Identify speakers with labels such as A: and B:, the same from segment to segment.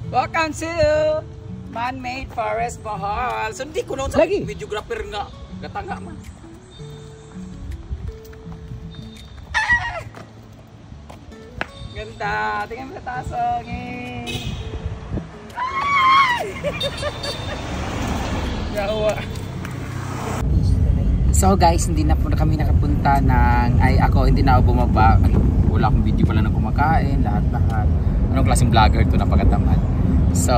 A: Welcome to Man-Made Forest Bohol. So hindi ko noon sa videographer nga. Gatanga man. Ganda. Tingnan mo sa taso. Yawa. So guys, hindi na po kami nakapunta ng... Ay ako, hindi na ako bumaba. Wala akong video pala ng kumakain. Lahat-lahat. Anong klaseng vlogger to, napakatamad. So,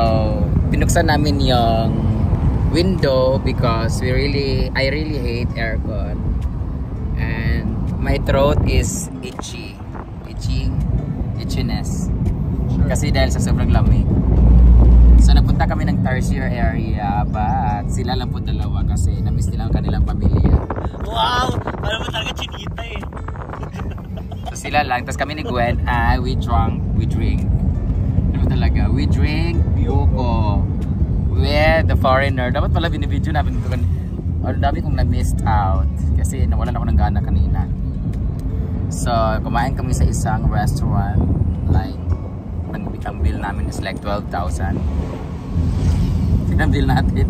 A: pinuksan namin yung window because I really hate aircon. And my throat is itchiness. Kasi dahil sa sobrang lamig. So, napunta kami ng Tarsier area, but sila lang po dalawa kasi na-miss nila ang kanilang pamilya.
B: Wow! Alam mo talaga chinita eh.
A: So, sila lang. Tapos kami ni Gwen, we drink. Talaga, we drink buko with the foreigner. Dapat pala binibidyo namin ito. Ang dami kong na-missed out kasi nawalan ako ng gana kanina. So, kumain kami sa isang restaurant. Like, ang bill namin is like 12,000. Tignan bill natin.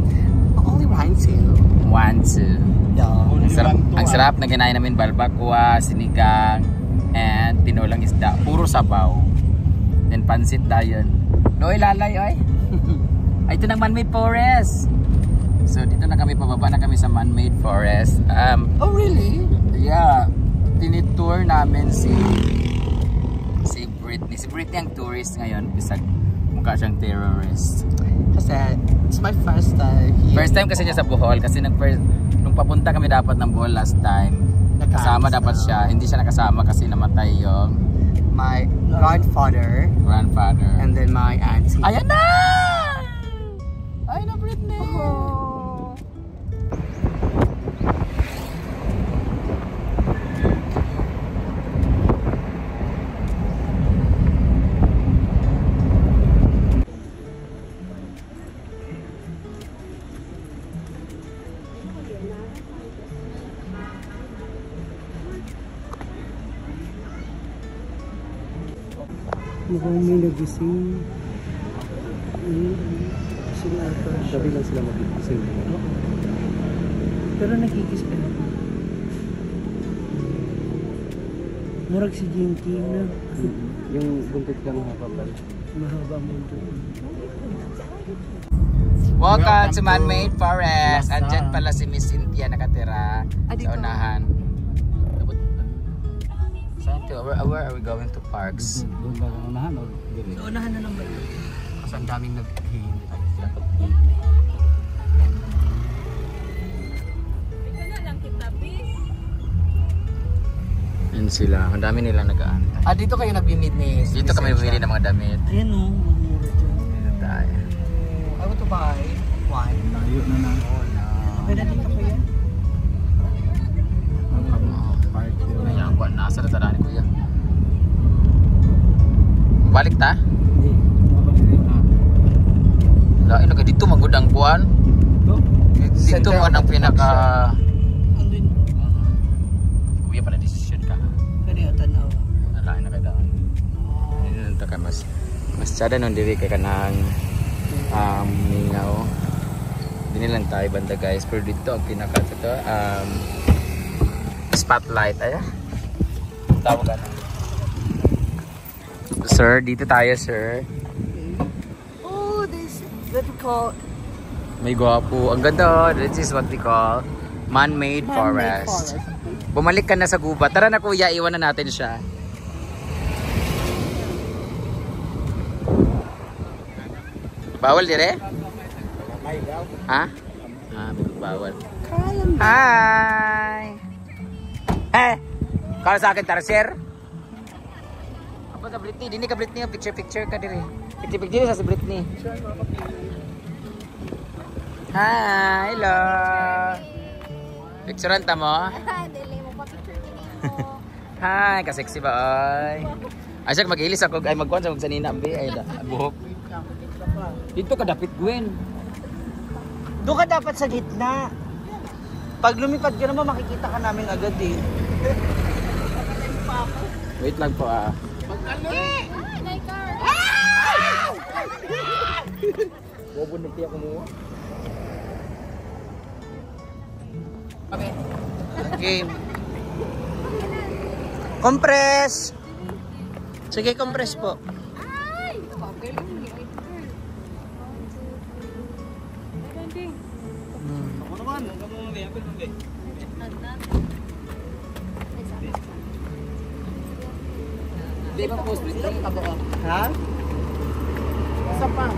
B: Only 1-2.
A: 1-2.
B: Yeah.
A: Ang sarap na kinain namin, barbacoa, sinigang, and tinolang isda. Puro sabaw. Then pansit dayon. Noy lalay oy. Ay, ito ng Man-Made Forest. So dito na kami, pababa na kami sa Man-Made Forest.
B: Oh really?
A: Yeah. Tinitour namin si Britney. Si Britney ang tourist ngayon. Bisag mukha siyang terrorist.
B: Kasi it's my first time here.
A: First time kasi niya sa Bohol. Kasi nung papunta kami dapat ng Bohol last time, kasama dapat siya. Hindi siya nakasama kasi namatay yung
B: my grandfather, and then my auntie.
A: Ayan na! Ayan na, Britney! Oh.
B: Mukhang may nagising. Sila ata. Sabi lang sila magigising. Pero nagigising na. Murag si Jinky na. Yung buntot ka mahaba pala. Mahaba mo ito.
A: Welcome to Man-Made Forest. Andyan pala si Miss Cynthia nakatira sa unahan. Where are we going to parks?
B: Doon ba ang unahan o dili? Sa unahan na lang ba yun?
A: Kasi ang daming naghihintay. Yan sila. Ang dami nilang nag-aantay.
B: Dito kayo nag-meet ni
A: Dito kami bumili ng mga damit.
B: Ayan o, mamura dyan.
A: Dito tayo.
B: I want to buy wine. Tayo na na. Pwede dito pa yan?
A: Ayan, nasa na tala ni Kuya. Balik ta?
B: Hindi.
A: Lain na dito magud ang kuan. Dito man ang pinaka Kuya pala decision ka.
B: Kani tanaw.
A: Lain na kada. Dito ka mas tsada non diri kay kanang mingaw. Dini lang tayo banda guys, pero dito ang pinaka ito spotlight ay. Tawagan. Sir, dito tayo, sir.
B: Oh, this what we call
A: May gwapo. Ang ganda. This is what we call Man-Made Forest. Bumalik ka na sa gubat. Tara na kuya, iwan na natin siya. Bawal dire? Ha? Bawal. Hi! Kala sa akin, Tarsier? Apa ka Britney? Dini ka Britney, picture ka dire. Picture sa si Britney. Hi, hello. Picturean ta mo?
C: Dili mo pa picture mo.
A: Hi, ka-sexy ba ay? Asa mag-ilis ako ay magkuan sa magsanina be ay buhok. Dito ka dapit Gwen.
B: doon ka dapat sa gitna. Pag lumipad ka naman, makikita ka namin agad eh.
A: Wait lang po ah.
C: Ay, my car!
B: Wabon na tiyak mo.
A: Okay.
B: Game. Compress! Sige, compress po.
C: Ay!
B: Ako naman.
A: Di ba post dito ka ba?
B: Ha? Sa pa.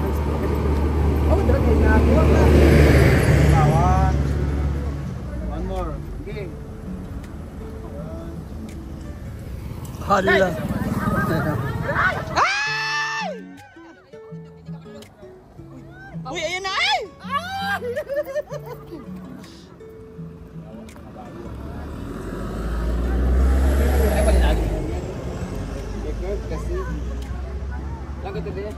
B: Oh, dala kay na ako. Bawan. One more. Okay. Hala. Uy, ayan na ay!
A: Ay, balik lagi. Record kasi. Lagot ito din.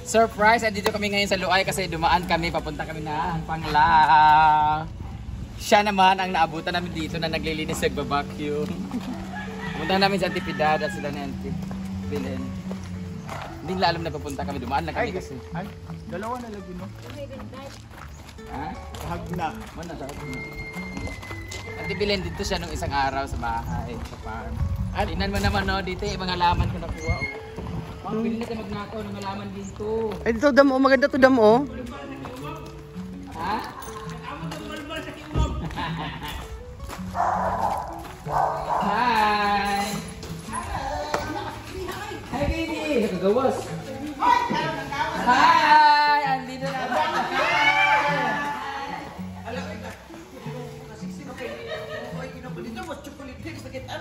A: Surprise! Andito kami ngayon sa Luay kasi dumaan kami, papunta kami na Panglao. Siya naman ang naabutan namin dito na naglilinis sa vacuum. Pumunta namin sa Antipidad at sila na Antipilin. Hindi nila alam na papunta kami, dumaan lang kami kasi.
B: Ay, dalawa na lagi no?
A: Ha?
B: Hag na.
A: Mana sa Antipilin dito siya nung isang araw sa bahay, sa farm. Tingnan mo naman no, dito yung mga laman ko nakuha. Pang pili na tayo magnakaw ng malaman dito.
B: Ay, dito damo, maganda to damo.
A: Ha? Hi! Hi baby! Nakagawas! Hi! Andito na ba?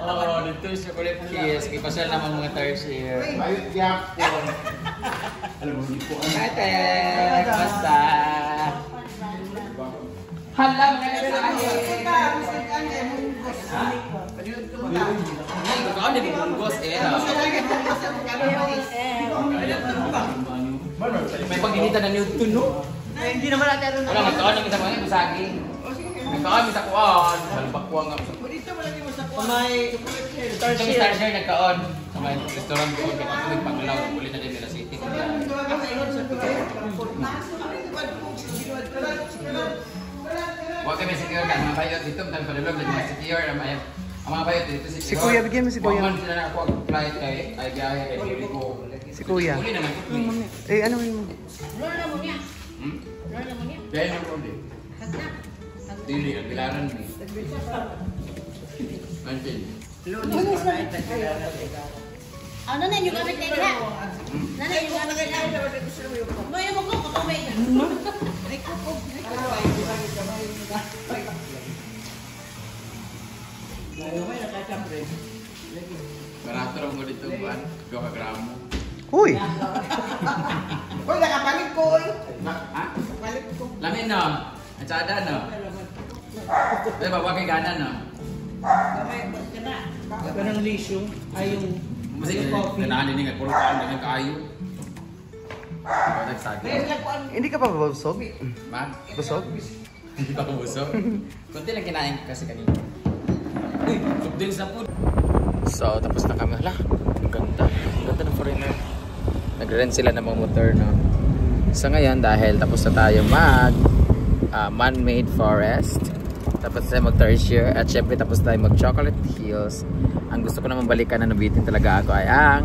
A: Oh, dito yung chocolate kiss. Kipasal naman mga tarsier.
B: Bayot yapon. Alam mo, hindi po ano.
A: Ate! Basta! Hala, mga nagsasahe! Ay, ikaw na bubunggos eh. May pag-inita na niyo ito, no?
B: Hindi naman natin ano.
A: Wala, magkaon namin sa mga busaging. Magkaon namin sa kuwan. Balbakuang nga.
B: May
A: Ito yung Starshare nagkaon. Sa may restaurant doon. Kaya kami Panglao. Uli na din nila City. Huwag kami secure ka. Mga bayot dito. Dahil palulog na mga secure. Ang mga bayot dito secure.
B: Si Kuya, bigyan mo si Kuya.
A: Huwag man sila na ako flight kay ay biyahe kay Bibi ko.
B: Si Kuya.
A: Uli naman.
B: Eh, ano mo?
A: Dahil na ko din. Dili, ang bilaran ni. Nantin.
C: Ano na yung gamit nila? Nana yung gamit nila? Boy, mo ko kumay na.
A: Barato lang mo dito buwan. 2 gramo.
B: Uy!
D: Uy, nakapalit ko, uy.
A: Ha?
D: Nakapalit ko.
A: Lamin no? At sada no? Ay, bawa kay gana no?
B: Ganang lisyo ay yung
A: Masig, ganahan din nga. Puro kaon na kayo. Bawa nagsagi.
B: hindi ka pa busog?
A: Ba?
B: Busog?
A: Hindi pa ko busog. Kunti lang kinain ko kasi kanina. Uy, subdil sa food. So, tapos na kami. Hala, ang ganda. Ang ganda ng foreigner. Nag-rent sila ng mga motor, no? So ngayon, dahil tapos na tayo man-made forest, tapos tayo mag-tertiary, at syempre tapos tayo mag-chocolate hills, ang gusto ko naman balikan na nabitin talaga ako ay ang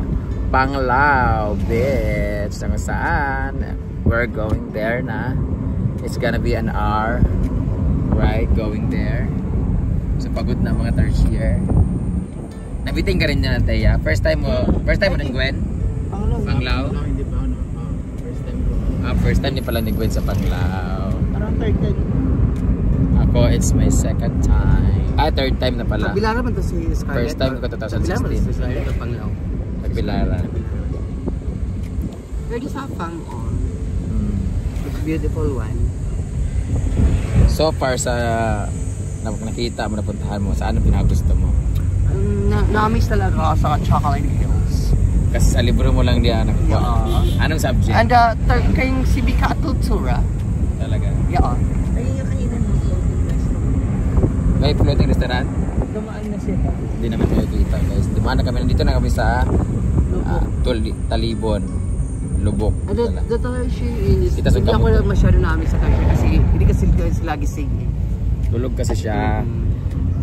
A: Panglao Beach, na saan we're going there na. It's gonna be an hour ride going there. So pagod na mga third year. Nabiting ka rin na Teya. First time mo rin Gwen? Panglao?
B: No, hindi pa ano. First time ko.
A: First time ni pala ni Gwen sa Panglao.
B: Parang third time.
A: Ako, it's my second time. Third time na pala.
B: Bilaran man to si Scarlett.
A: First time ko 2016.
B: Bilaran man to si Scarlett ang Panglao.
A: Nagbilaran.
B: We're just have fun on. It's a beautiful one.
A: So far sa nakita mo, napuntahan mo, saan ang pinagusto mo?
B: Na-miss talaga ako sa Chocolate Hills.
A: Kasi sa libro mo lang diyan nakuha. Anong subject?
B: And kayong si Bika Cultura.
A: Talaga?
B: Yeah.
C: Ayun yung kainan mo floating restaurant.
A: May floating restaurant?
B: Dumaan na siya.
A: Hindi naman tayo kita guys. Dumaan na kami. Nandito na kami sa Talibon. Lubok.
B: The Tarsier is,
A: Kita sa
B: hindi ako
A: Kamuto.
B: masyado namin sa Tarsier kasi hindi kasi lagi singing.
A: Tulog kasi siya.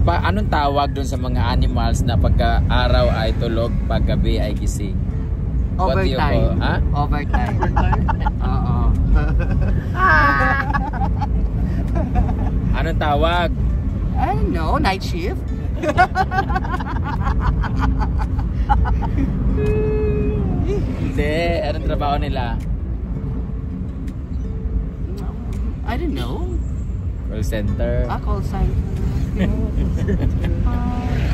A: Anong tawag doon sa mga animals na pagka araw ay tulog, pag gabi ay gising? What do you call?
B: Overtime.
A: Ha?
B: Overtime. Oo.
A: Anong tawag?
B: I don't know, night shift.
A: Hindi. Anong trabaho nila?
B: I don't know.
A: Call center.
B: Call sign.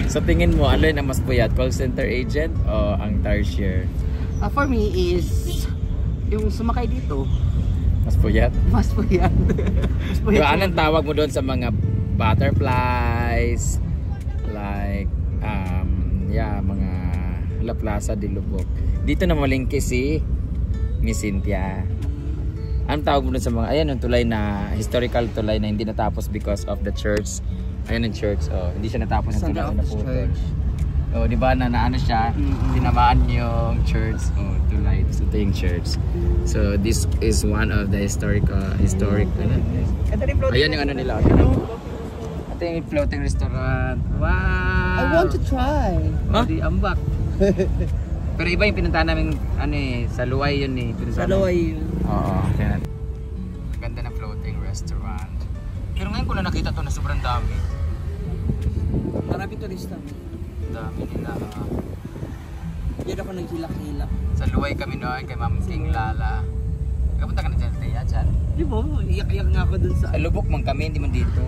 A: Sa tingin mo, alin ang mas puyat? Call center agent o ang tarsier?
B: For me is yung sumakay dito.
A: Mas puyat?
B: Mas po yan. Mas po
A: Diba,
B: yan.
A: anong tawag mo doon sa mga butterflies? Like, mga La Plaza de Lubok. Dito na malingki si Miss Cynthia. Anong tawag mo doon sa mga, ayan yung tulay na, historical tulay na hindi natapos because of the church. Ayan yung church, hindi siya natapos ng tulay na puto. Di ba na ano siya, tinamaan yung church, tulay. So ito yung church. So this is one of the historic. Ayan yung ano nila. Ito yung floating restaurant. Wow!
B: I want to try.
A: Di ambak. Pero iba yung pinuntahan namin sa Luway yun eh.
B: Sa Luway yun.
A: Oo. Ganda ng floating restaurant. Pero ngayon ko na nakita to na sobrang dami.
B: Marami turista.
A: Dami nila.
B: Diyan ako naghilak-hilak.
A: Sa Luway kami noon kay Ma'am King Lala. Kapunta ka na dyan, Teya, dyan?
B: Di ba? Iyak-iyak nga ako dun sa...
A: Sa Lubok man kami, hindi man dito.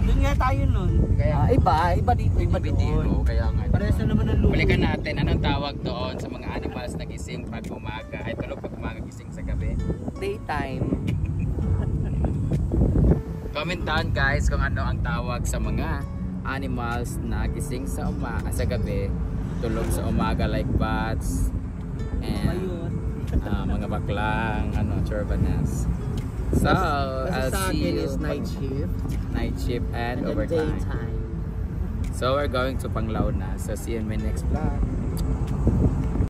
B: Doon nga tayo nun.
A: Kaya,
B: Iba dito, iba doon.
A: Kaya nga.
B: Parehas na naman ang lupa.
A: Balikan natin, anong tawag doon sa mga animals na gising pag umaga? Ay, tulog pag umaga, gising sa gabi?
B: Daytime.
A: Comment down guys kung ano ang tawag sa mga animals na gising sa gabi, tulog sa umaga like bats and mga baklang, chorbanas. So, I'll see you
B: is night shift
A: and
B: and
A: overtime.
B: daytime.
A: So, we're going to Panglao na. So, see you in my next vlog.